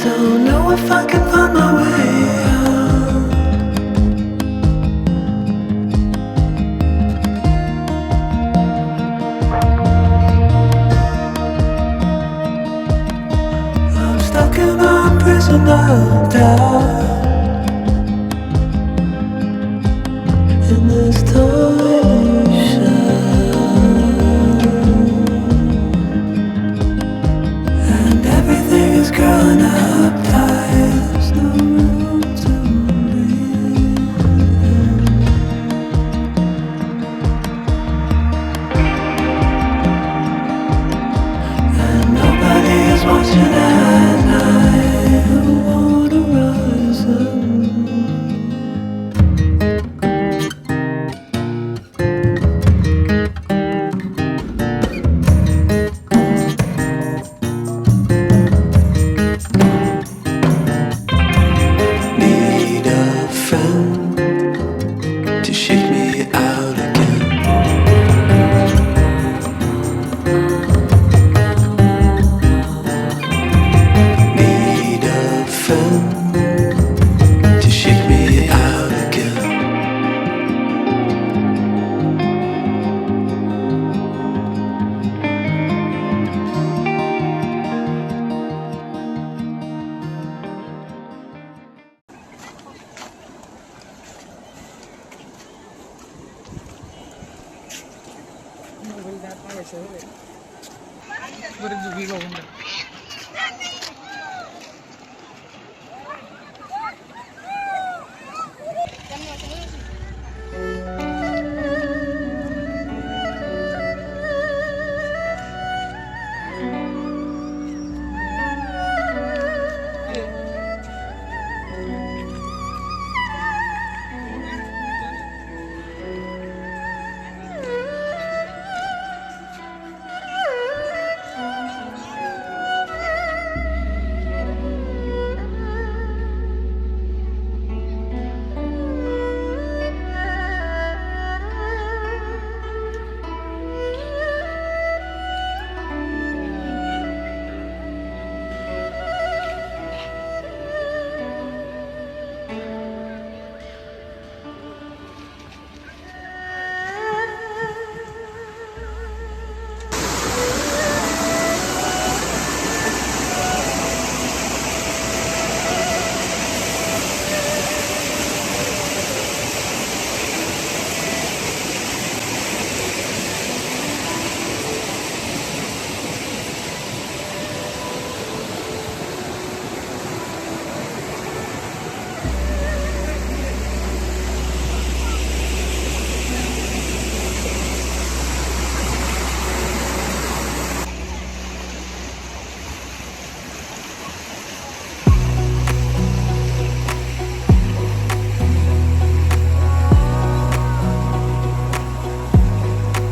Don't know if I can find my way out. I'm stuck in a prison of doubt. In this tiny shell, and everything is growing up tight. There's no room to breathe. And nobody is watching at night. Who wanna rise up?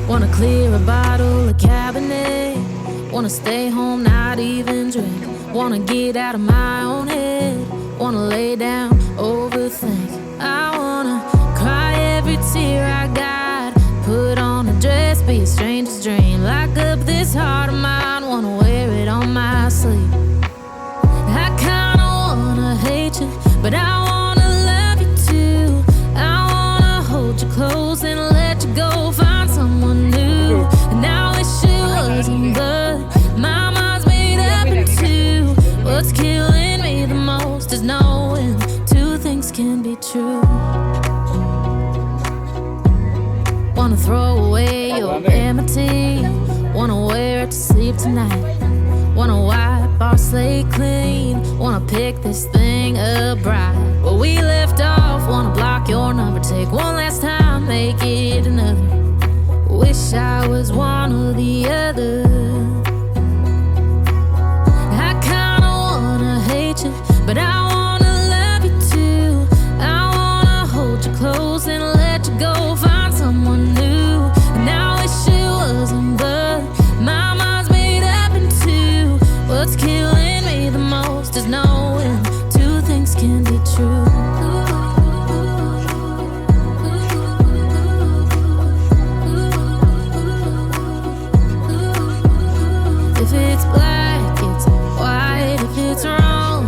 Wanna clear a bottle of Cabernet. Wanna stay home, not even drink. Wanna get out of my own head. Wanna lay down, overthink. I wanna cry every tear I got. Put on a dress, be a stranger's dream. Lock up this heart of mine, wanna wear it on my sleeve. I kinda wanna hate you, but I wanna love you too. I wanna hold you close and let you go. Find someone new, and I wish it wasn't, but my mind's made up in two. What's killing me the most is knowing two things can be true. Wanna throw away your enmity. Wanna wear it to sleep tonight. Wanna wipe our slate clean. Wanna pick this thing up right where we left off. Wanna block your number, take one last time, make it another. Wish I was one or the other. I kinda wanna hate you, but I wanna love you too. I wanna hold you close and let you go. Find someone new, and I wish it wasn't, but my mind's made up in two. What's killing me the most is knowing two things can be true. If it's black, it's white. If it's wrong,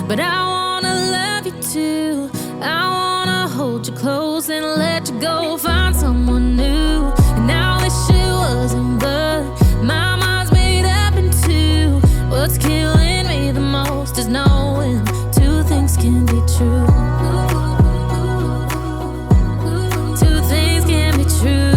but I wanna love you too. I wanna hold you close and let you go, find someone new. And I wish it wasn't, but my mind's made up in two. What's killing me the most is knowing two things can be true. Two things can be true.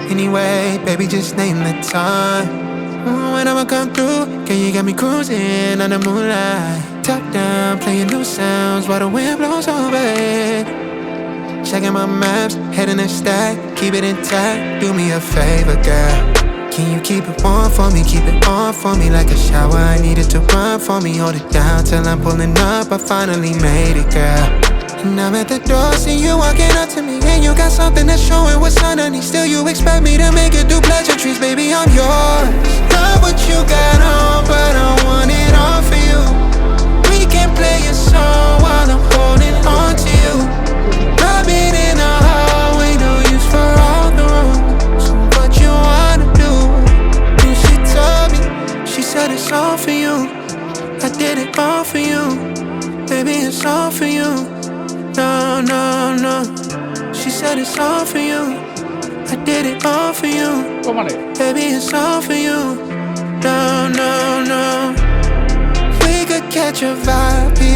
Anyway, baby, just name the time. When I'ma come through, girl, you got me cruising on the moonlight. Top down, playing new sounds while the wind blows over it. Checking my maps, heading a stack, keep it intact. Do me a favor, girl. Can you keep it warm for me, keep it on for me like a shower? I needed to run for me, hold it down till I'm pulling up. I finally made it, girl. And I'm at the door, see you walking up to me, and you got something that's showing what's underneath. Still you expect me to make it through pleasantries, baby, I'm yours. Love what you got on, but I want it all for you. We can play a song while I'm holding on to you. Rubbing in the hallway, no use for all the rooms. So what you wanna do? And she told me, she said it's all for you. I did it all for you, baby, it's all for you. No, no, no. She said it's all for you. I did it all for you. Baby, it's all for you. No, no, no. We could catch a vibe.